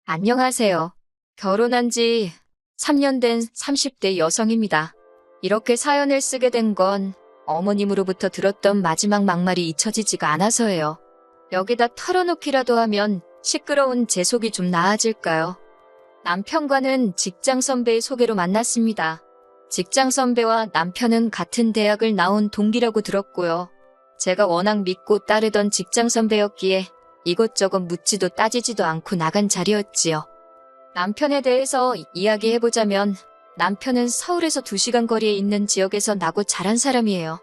안녕하세요. 결혼한 지 3년 된 30대 여성입니다. 이렇게 사연을 쓰게 된 건 어머님으로부터 들었던 마지막 막말이 잊혀지지가 않아서예요. 여기다 털어놓기라도 하면 시끄러운 제 속이 좀 나아질까요? 남편과는 직장 선배의 소개로 만났습니다. 직장 선배와 남편은 같은 대학을 나온 동기라고 들었고요. 제가 워낙 믿고 따르던 직장 선배였기에 이것저것 묻지도 따지지도 않고 나간 자리였지요. 남편에 대해서 이야기해보자면 남편은 서울에서 2시간 거리에 있는 지역에서 나고 자란 사람이에요.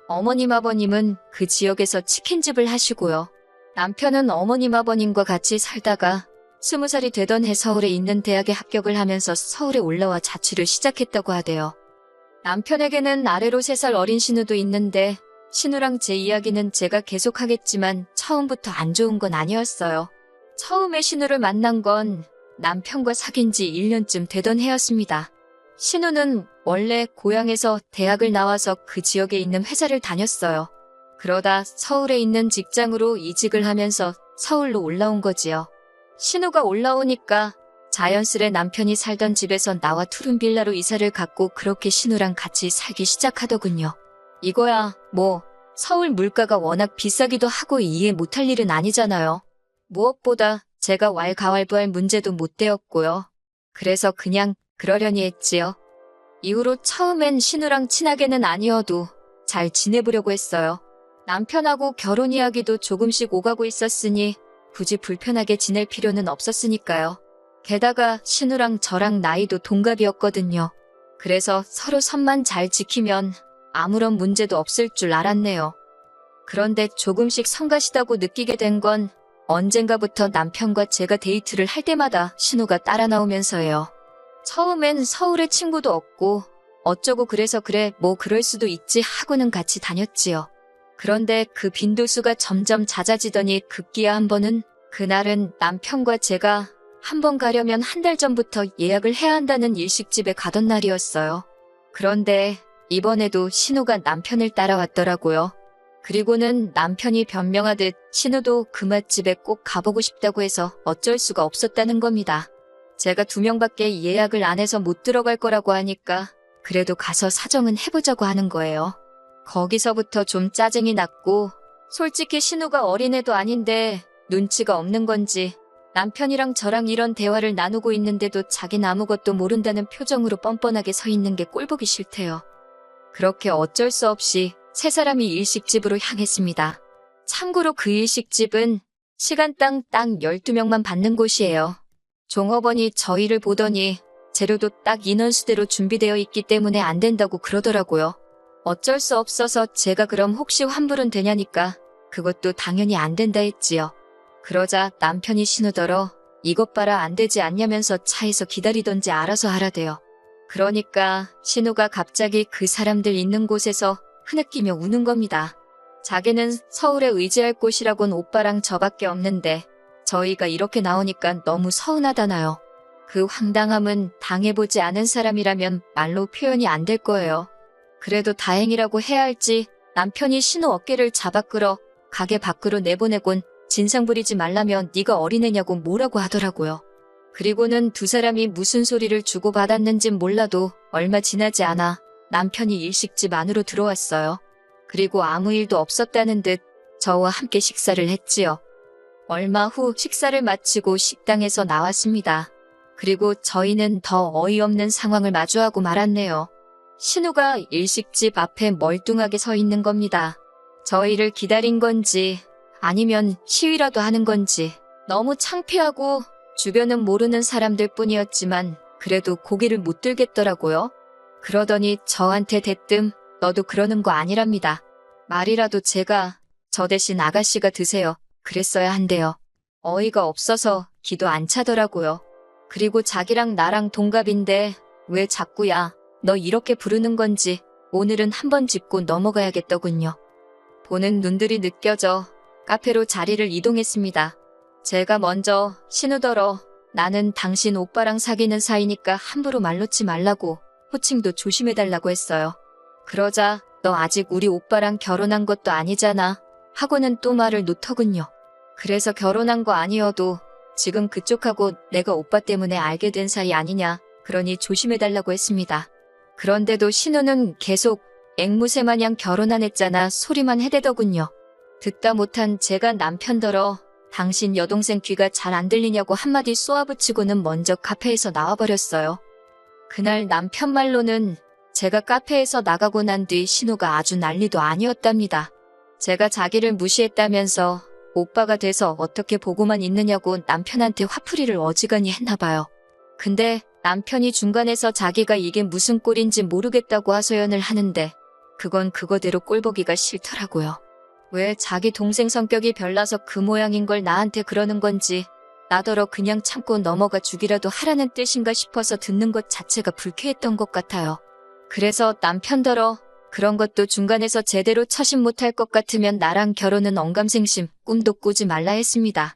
어머님 아버님은 그 지역에서 치킨집을 하시고요. 남편은 어머님 아버님과 같이 살다가 20살이 되던 해 서울에 있는 대학에 합격을 하면서 서울에 올라와 자취를 시작했다고 하대요. 남편에게는 아래로 3살 어린 신우도 있는데 신우랑 제 이야기는 제가 계속하겠지만 처음부터 안 좋은 건 아니었어요. 처음에 신우를 만난 건 남편과 사귄 지 1년쯤 되던 해였습니다. 신우는 원래 고향에서 대학을 나와서 그 지역에 있는 회사를 다녔어요. 그러다 서울에 있는 직장으로 이직을 하면서 서울로 올라온 거지요. 신우가 올라오니까 자연스레 남편이 살던 집에서 나와 투룸빌라로 이사를 갔고 그렇게 신우랑 같이 살기 시작하더군요. 이거야 뭐 서울 물가가 워낙 비싸기도 하고 이해 못할 일은 아니잖아요. 무엇보다 제가 왈가왈부할 문제도 못 되었고요. 그래서 그냥 그러려니 했지요. 이후로 처음엔 신우랑 친하게는 아니어도 잘 지내보려고 했어요. 남편하고 결혼 이야기도 조금씩 오가고 있었으니 굳이 불편하게 지낼 필요는 없었으니까요. 게다가 신우랑 저랑 나이도 동갑이었거든요. 그래서 서로 선만 잘 지키면 아무런 문제도 없을 줄 알았네요. 그런데 조금씩 성가시다고 느끼게 된 건 언젠가부터 남편과 제가 데이트를 할 때마다 신우가 따라 나오면서예요. 처음엔 서울에 친구도 없고 어쩌고 그래서 그래 뭐 그럴 수도 있지 하고는 같이 다녔지요. 그런데 그 빈도수가 점점 잦아지더니 급기야 한 번은 그날은 남편과 제가 한 번 가려면 1달 전부터 예약을 해야 한다는 일식집에 가던 날이었어요. 그런데 이번에도 신우가 남편을 따라왔더라고요. 그리고는 남편이 변명하듯 신우도 그 맛집에 꼭 가보고 싶다고 해서 어쩔 수가 없었다는 겁니다. 제가 2명밖에 예약을 안 해서 못 들어갈 거라고 하니까 그래도 가서 사정은 해보자고 하는 거예요. 거기서부터 좀 짜증이 났고 솔직히 신우가 어린애도 아닌데 눈치가 없는 건지 남편이랑 저랑 이런 대화를 나누고 있는데도 자긴 아무것도 모른다는 표정으로 뻔뻔하게 서 있는 게 꼴보기 싫대요. 그렇게 어쩔 수 없이 3사람이 일식집으로 향했습니다. 참고로 그 일식집은 시간당 딱 12명만 받는 곳이에요. 종업원이 저희를 보더니 재료도 딱 인원수대로 준비되어 있기 때문에 안 된다고 그러더라고요. 어쩔 수 없어서 제가 그럼 혹시 환불은 되냐니까 그것도 당연히 안 된다 했지요. 그러자 남편이 신우더러 이것 봐라 안 되지 않냐면서 차에서 기다리던지 알아서 하라대요. 그러니까 신우가 갑자기 그 사람들 있는 곳에서 흐느끼며 우는 겁니다. 자기는 서울에 의지할 곳이라곤 오빠랑 저밖에 없는데 저희가 이렇게 나오니까 너무 서운하다나요. 그 황당함은 당해보지 않은 사람이라면 말로 표현이 안 될 거예요. 그래도 다행이라고 해야 할지 남편이 신우 어깨를 잡아 끌어 가게 밖으로 내보내곤 진상 부리지 말라며 네가 어린애냐고 뭐라고 하더라고요. 그리고는 2사람이 무슨 소리를 주고받았는진 몰라도 얼마 지나지 않아 남편이 일식집 안으로 들어왔어요. 그리고 아무 일도 없었다는 듯 저와 함께 식사를 했지요. 얼마 후 식사를 마치고 식당에서 나왔습니다. 그리고 저희는 더 어이없는 상황을 마주하고 말았네요. 신우가 일식집 앞에 멀뚱하게 서 있는 겁니다. 저희를 기다린 건지 아니면 시위라도 하는 건지 너무 창피하고 주변은 모르는 사람들 뿐이었지만 그래도 고개를 못 들겠더라고요. 그러더니 저한테 대뜸 너도 그러는 거 아니랍니다. 말이라도 제가 저 대신 아가씨가 드세요. 그랬어야 한대요. 어이가 없어서 기도 안 차더라고요. 그리고 자기랑 나랑 동갑인데 왜 자꾸야 너 이렇게 부르는 건지 오늘은 한번 짚고 넘어가야겠더군요. 보는 눈들이 느껴져 카페로 자리를 이동했습니다. 제가 먼저 신우더러 나는 당신 오빠랑 사귀는 사이니까 함부로 말 놓지 말라고 호칭도 조심해달라고 했어요. 그러자 너 아직 우리 오빠랑 결혼한 것도 아니잖아 하고는 또 말을 놓더군요. 그래서 결혼한 거 아니어도 지금 그쪽하고 내가 오빠 때문에 알게 된 사이 아니냐. 그러니 조심해달라고 했습니다. 그런데도 신우는 계속 앵무새 마냥 결혼 안 했잖아 소리만 해대더군요. 듣다 못한 제가 남편더러 당신 여동생 귀가 잘 안 들리냐고 한마디 쏘아붙이고는 먼저 카페에서 나와버렸어요. 그날 남편 말로는 제가 카페에서 나가고 난 뒤 신우가 아주 난리도 아니었답니다. 제가 자기를 무시했다면서 오빠가 돼서 어떻게 보고만 있느냐고 남편한테 화풀이를 어지간히 했나봐요. 근데 남편이 중간에서 자기가 이게 무슨 꼴인지 모르겠다고 하소연을 하는데 그건 그거대로 꼴보기가 싫더라고요. 왜 자기 동생 성격이 별나서 그 모양인 걸 나한테 그러는 건지 나더러 그냥 참고 넘어가 주기라도 하라는 뜻인가 싶어서 듣는 것 자체가 불쾌했던 것 같아요. 그래서 남편더러 그런 것도 중간에서 제대로 처신 못할 것 같으면 나랑 결혼은 언감생심 꿈도 꾸지 말라 했습니다.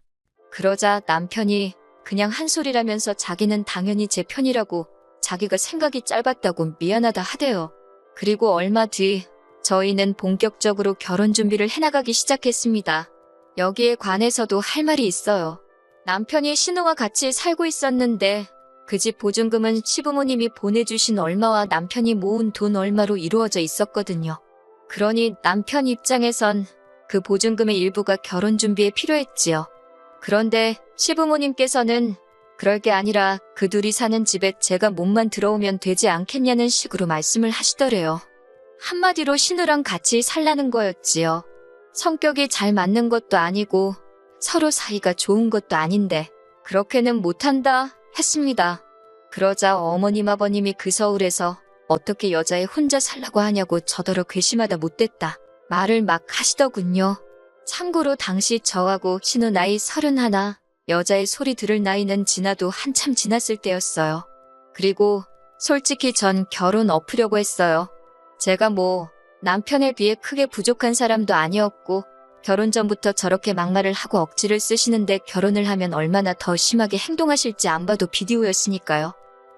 그러자 남편이 그냥 한 소리라면서 자기는 당연히 제 편이라고 자기가 생각이 짧았다고 미안하다 하대요. 그리고 얼마 뒤 저희는 본격적으로 결혼 준비를 해나가기 시작했습니다. 여기에 관해서도 할 말이 있어요. 남편이 신우와 같이 살고 있었는데 그 집 보증금은 시부모님이 보내주신 얼마와 남편이 모은 돈 얼마로 이루어져 있었거든요. 그러니 남편 입장에선 그 보증금의 일부가 결혼 준비에 필요했지요. 그런데 시부모님께서는 그럴 게 아니라 그 둘이 사는 집에 제가 몸만 들어오면 되지 않겠냐는 식으로 말씀을 하시더래요. 한마디로 신우랑 같이 살라는 거였지요. 성격이 잘 맞는 것도 아니고 서로 사이가 좋은 것도 아닌데 그렇게는 못한다 했습니다. 그러자 어머님 아버님이 그 서울에서 어떻게 여자애 혼자 살라고 하냐고 저더러 괘씸하다 못됐다 말을 막 하시더군요. 참고로 당시 저하고 신우 나이 31, 여자의 소리 들을 나이는 지나도 한참 지났을 때였어요. 그리고 솔직히 전 결혼 엎으려고 했어요. 제가 뭐 남편에 비해 크게 부족한 사람도 아니었고 결혼 전부터 저렇게 막말을 하고 억지를 쓰시는데 결혼을 하면 얼마나 더 심하게 행동하실지 안 봐도 비디오였으니까요.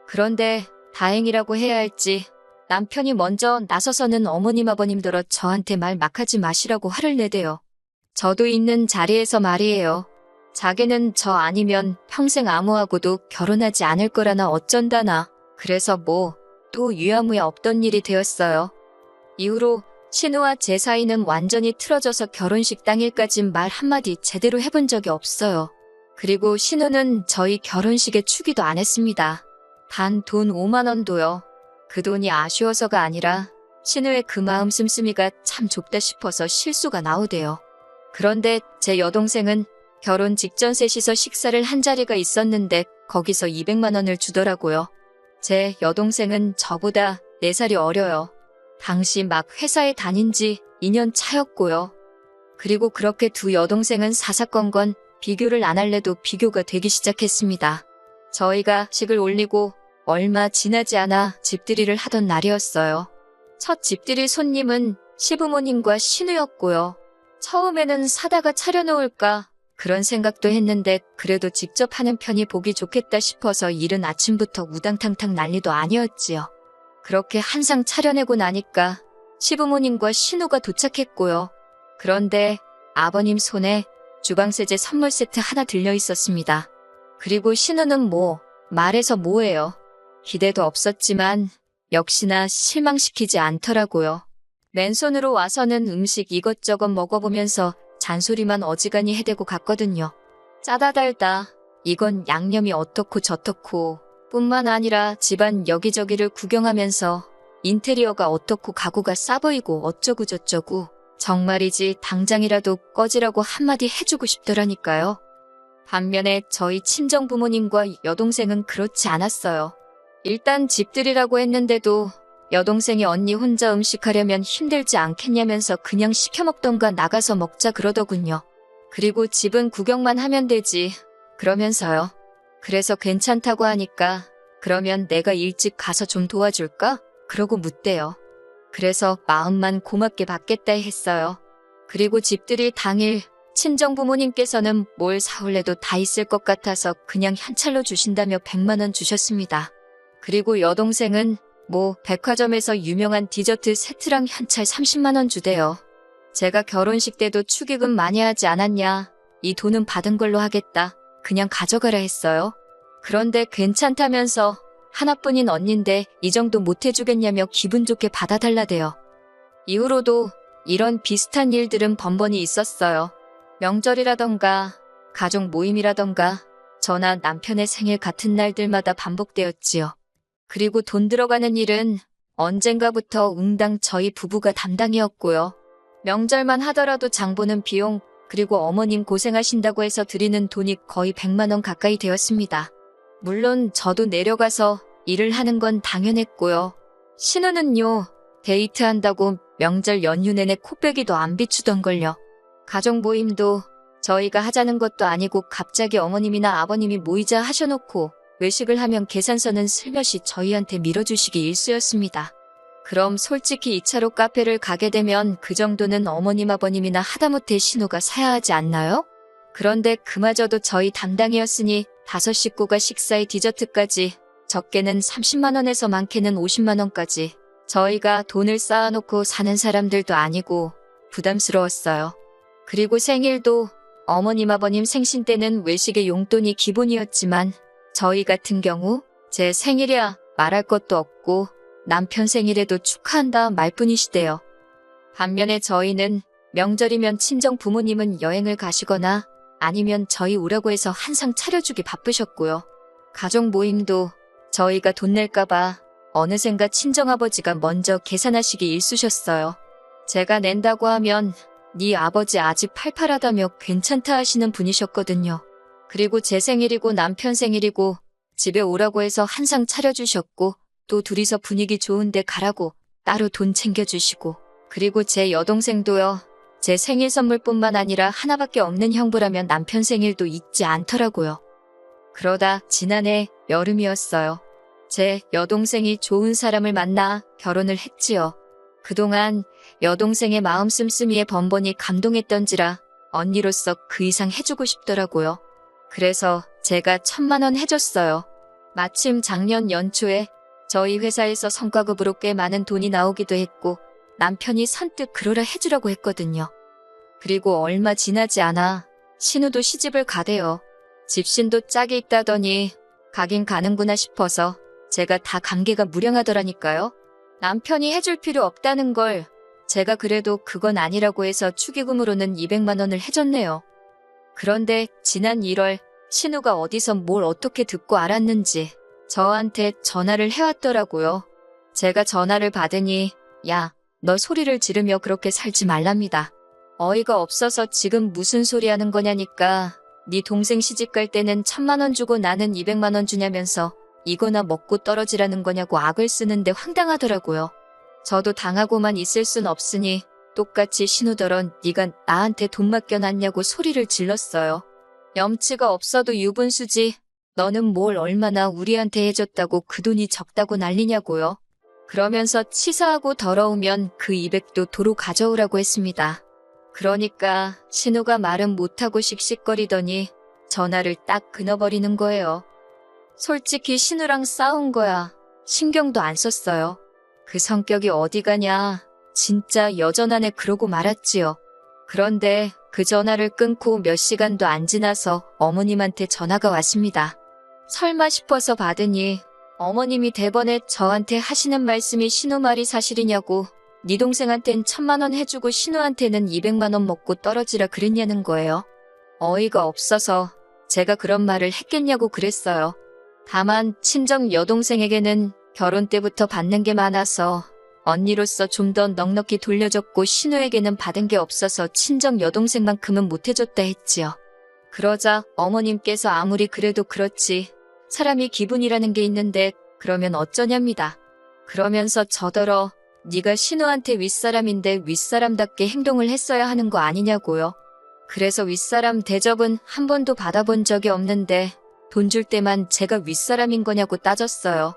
그런데 다행이라고 해야 할지 남편이 먼저 나서서는 어머님 아버님더러 저한테 말 막 하지 마시라고 화를 내대요. 저도 있는 자리에서 말이에요. 자기는 저 아니면 평생 아무하고도 결혼하지 않을 거라나 어쩐다나. 그래서 뭐 또 유야무야 없던 일이 되었어요. 이후로 신우와 제 사이는 완전히 틀어져서 결혼식 당일까진 말 한마디 제대로 해본 적이 없어요. 그리고 신우는 저희 결혼식에 축의도 안 했습니다. 단 돈 5만 원도요. 그 돈이 아쉬워서가 아니라 신우의 그 마음 씀씀이가 참 좁다 싶어서 실수가 나오대요. 그런데 제 여동생은 결혼 직전 셋이서 식사를 한 자리가 있었는데 거기서 200만 원을 주더라고요. 제 여동생은 저보다 4살이 어려요. 당시 막 회사에 다닌 지 2년 차였고요. 그리고 그렇게 두 여동생은 사사건건 비교를 안 할래도 비교가 되기 시작했습니다. 저희가 식을 올리고 얼마 지나지 않아 집들이를 하던 날이었어요. 첫 집들이 손님은 시부모님과 신우였고요. 처음에는 사다가 차려놓을까 그런 생각도 했는데 그래도 직접 하는 편이 보기 좋겠다 싶어서 이른 아침부터 우당탕탕 난리도 아니었지요. 그렇게 한 상 차려내고 나니까 시부모님과 신우가 도착했고요. 그런데 아버님 손에 주방세제 선물 세트 하나 들려 있었습니다. 그리고 신우는 뭐 말해서 뭐예요. 기대도 없었지만 역시나 실망시키지 않더라고요. 맨손으로 와서는 음식 이것저것 먹어보면서 잔소리만 어지간히 해대고 갔거든요. 짜다 달다. 이건 양념이 어떻고 저떻고 뿐만 아니라 집안 여기저기를 구경하면서 인테리어가 어떻고 가구가 싸 보이고 어쩌고 저쩌고 정말이지 당장이라도 꺼지라고 한마디 해주고 싶더라니까요. 반면에 저희 친정부모님과 여동생은 그렇지 않았어요. 일단 집들이라고 했는데도 여동생이 언니 혼자 음식하려면 힘들지 않겠냐면서 그냥 시켜먹던가 나가서 먹자 그러더군요. 그리고 집은 구경만 하면 되지 그러면서요. 그래서 괜찮다고 하니까 그러면 내가 일찍 가서 좀 도와줄까? 그러고 묻대요. 그래서 마음만 고맙게 받겠다 했어요. 그리고 집들이 당일 친정부모님께서는 뭘 사올래도 다 있을 것 같아서 그냥 현찰로 주신다며 100만 원 주셨습니다. 그리고 여동생은 뭐 백화점에서 유명한 디저트 세트랑 현찰 30만 원 주대요. 제가 결혼식 때도 축의금 많이 하지 않았냐. 이 돈은 받은 걸로 하겠다. 그냥 가져가라 했어요. 그런데 괜찮다면서 하나뿐인 언니인데 이 정도 못 해주겠냐며 기분 좋게 받아달라대요. 이후로도 이런 비슷한 일들은 번번이 있었어요. 명절이라던가 가족 모임이라던가 저나 남편의 생일 같은 날들마다 반복되었지요. 그리고 돈 들어가는 일은 언젠가부터 응당 저희 부부가 담당이었고요. 명절만 하더라도 장보는 비용 그리고 어머님 고생하신다고 해서 드리는 돈이 거의 100만 원 가까이 되었습니다. 물론 저도 내려가서 일을 하는 건 당연했고요. 신우는요, 데이트한다고 명절 연휴 내내 코빼기도 안 비추던걸요. 가족 모임도 저희가 하자는 것도 아니고 갑자기 어머님이나 아버님이 모이자 하셔놓고 외식을 하면 계산서는 슬며시 저희한테 밀어주시기 일쑤였습니다. 그럼 솔직히 2차로 카페를 가게 되면 그 정도는 어머님 아버님이나 하다못해 신우가 사야 하지 않나요? 그런데 그마저도 저희 담당이었으니 5 식구가 식사에 디저트까지 적게는 30만 원에서 많게는 50만 원까지 저희가 돈을 쌓아놓고 사는 사람들도 아니고 부담스러웠어요. 그리고 생일도 어머님 아버님 생신 때는 외식의 용돈이 기본이었지만 저희 같은 경우 제 생일이야 말할 것도 없고 남편 생일에도 축하한다 말뿐이시대요. 반면에 저희는 명절이면 친정 부모님은 여행을 가시거나 아니면 저희 오라고 해서 한상 차려주기 바쁘셨고요. 가족 모임도 저희가 돈 낼까봐 어느샌가 친정아버지가 먼저 계산하시기 일쑤셨어요. 제가 낸다고 하면 네 아버지 아직 팔팔하다며 괜찮다 하시는 분이셨거든요. 그리고 제 생일이고 남편 생일이고 집에 오라고 해서 한상 차려주셨고 또 둘이서 분위기 좋은데 가라고 따로 돈 챙겨주시고 그리고 제 여동생도요. 제 생일 선물뿐만 아니라 하나밖에 없는 형부라면 남편 생일도 잊지 않더라고요. 그러다 지난해 여름이었어요. 제 여동생이 좋은 사람을 만나 결혼을 했지요. 그동안 여동생의 마음 씀씀이에 번번이 감동했던지라 언니로서 그 이상 해주고 싶더라고요. 그래서 제가 1,000만 원 해줬어요. 마침 작년 연초에 저희 회사에서 성과급으로 꽤 많은 돈이 나오기도 했고 남편이 선뜻 그러라 해주라고 했거든요. 그리고 얼마 지나지 않아 신우도 시집을 가대요. 집신도 짝이 있다더니 가긴 가는구나 싶어서 제가 다 감개가 무량하더라니까요. 남편이 해줄 필요 없다는 걸 제가 그래도 그건 아니라고 해서 축의금으로는 200만 원을 해줬네요. 그런데 지난 1월 신우가 어디서 뭘 어떻게 듣고 알았는지 저한테 전화를 해왔더라고요. 제가 전화를 받으니 야, 너 소리를 지르며 그렇게 살지 말랍니다. 어이가 없어서 지금 무슨 소리 하는 거냐니까 네 동생 시집갈 때는 1,000만 원 주고 나는 200만 원 주냐면서 이거나 먹고 떨어지라는 거냐고 악을 쓰는데 황당하더라고요. 저도 당하고만 있을 순 없으니 똑같이 신우더런 네가 나한테 돈 맡겨놨냐고 소리를 질렀어요. 염치가 없어도 유분수지. 너는 뭘 얼마나 우리한테 해줬다고 그 돈이 적다고 난리냐고요. 그러면서 치사하고 더러우면 그 200도 도로 가져오라고 했습니다. 그러니까 신우가 말은 못하고 씩씩거리더니 전화를 딱 끊어버리는 거예요. 솔직히 신우랑 싸운 거야. 신경도 안 썼어요. 그 성격이 어디 가냐. 진짜 여전하네 그러고 말았지요. 그런데 그 전화를 끊고 몇 시간도 안 지나서 어머님한테 전화가 왔습니다. 설마 싶어서 받으니 어머님이 대번에 저한테 하시는 말씀이 신우 말이 사실이냐고 네 동생한텐 1,000만 원 해주고 신우한테는 200만 원 먹고 떨어지라 그랬냐는 거예요. 어이가 없어서 제가 그런 말을 했겠냐고 그랬어요. 다만 친정 여동생에게는 결혼 때부터 받는 게 많아서 언니로서 좀 더 넉넉히 돌려줬고 신우에게는 받은 게 없어서 친정 여동생만큼은 못해줬다 했지요. 그러자 어머님께서 아무리 그래도 그렇지 사람이 기분이라는 게 있는데 그러면 어쩌냐입니다. 그러면서 저더러 네가 신우한테 윗사람인데 윗사람답게 행동을 했어야 하는 거 아니냐고요. 그래서 윗사람 대접은 한 번도 받아본 적이 없는데 돈 줄 때만 제가 윗사람인 거냐고 따졌어요.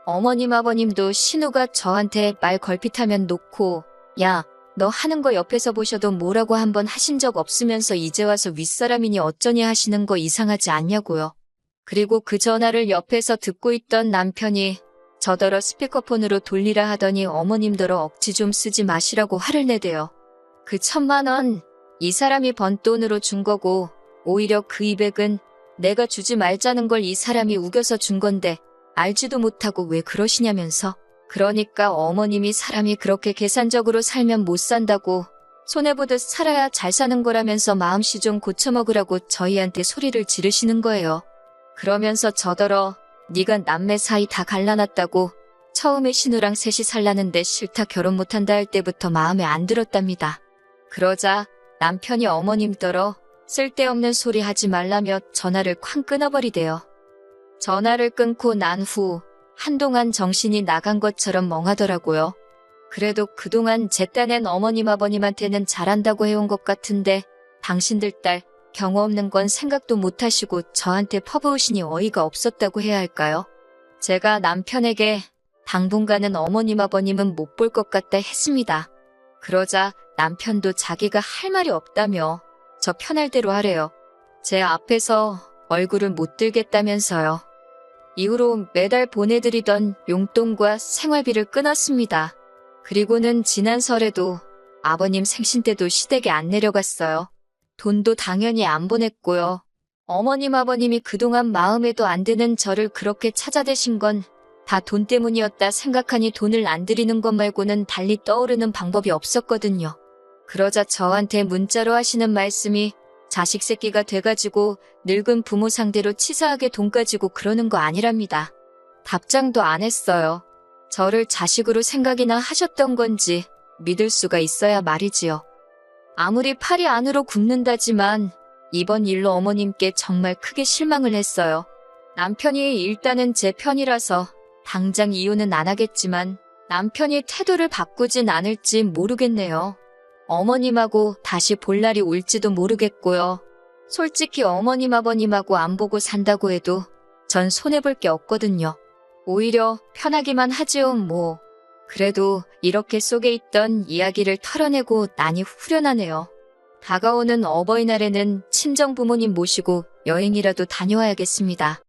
어머님 아버님도 신우가 저한테 말 걸핏하면 놓고 야, 너 하는 거 옆에서 보셔도 뭐라고 한번 하신 적 없으면서 이제 와서 윗사람이니 어쩌니 하시는 거 이상하지 않냐고요. 그리고 그 전화를 옆에서 듣고 있던 남편이 저더러 스피커폰으로 돌리라 하더니 어머님더러 억지 좀 쓰지 마시라고 화를 내대요. 그 1,000만 원 이 사람이 번 돈으로 준 거고 오히려 그 200은 내가 주지 말자는 걸 이 사람이 우겨서 준 건데 알지도 못하고 왜 그러시냐면서. 그러니까 어머님이 사람이 그렇게 계산적으로 살면 못 산다고, 손해보듯 살아야 잘 사는 거라면서 마음씨 좀 고쳐먹으라고 저희한테 소리를 지르시는 거예요. 그러면서 저더러 네가 남매 사이 다 갈라놨다고, 처음에 신우랑 셋이 살라는데 싫다 결혼 못한다 할 때부터 마음에 안 들었답니다. 그러자 남편이 어머님더러 쓸데없는 소리 하지 말라며 전화를 쾅 끊어버리대요. 전화를 끊고 난 후 한동안 정신이 나간 것처럼 멍하더라고요. 그래도 그동안 제 딴엔 어머님 아버님한테는 잘한다고 해온 것 같은데 당신들 딸 경우 없는 건 생각도 못하시고 저한테 퍼부으시니 어이가 없었다고 해야 할까요? 제가 남편에게 당분간은 어머님 아버님은 못 볼 것 같다 했습니다. 그러자 남편도 자기가 할 말이 없다며 저 편할 대로 하래요. 제 앞에서 얼굴을 못 들겠다면서요. 이후로 매달 보내드리던 용돈과 생활비를 끊었습니다. 그리고는 지난 설에도 아버님 생신 때도 시댁에 안 내려갔어요. 돈도 당연히 안 보냈고요. 어머님 아버님이 그동안 마음에도 안 드는 저를 그렇게 찾아대신 건 다 돈 때문이었다 생각하니 돈을 안 드리는 것 말고는 달리 떠오르는 방법이 없었거든요. 그러자 저한테 문자로 하시는 말씀이 자식 새끼가 돼가지고 늙은 부모 상대로 치사하게 돈 가지고 그러는 거 아니랍니다. 답장도 안 했어요. 저를 자식으로 생각이나 하셨던 건지 믿을 수가 있어야 말이지요. 아무리 팔이 안으로 굽는다지만 이번 일로 어머님께 정말 크게 실망을 했어요. 남편이 일단은 제 편이라서 당장 이혼은 안 하겠지만 남편이 태도를 바꾸진 않을지 모르겠네요. 어머님하고 다시 볼 날이 올지도 모르겠고요. 솔직히 어머님 아버님하고 안 보고 산다고 해도 전 손해볼 게 없거든요. 오히려 편하기만 하지요 뭐. 그래도 이렇게 속에 있던 이야기를 털어내고 나니 후련하네요. 다가오는 어버이날에는 친정 부모님 모시고 여행이라도 다녀와야겠습니다.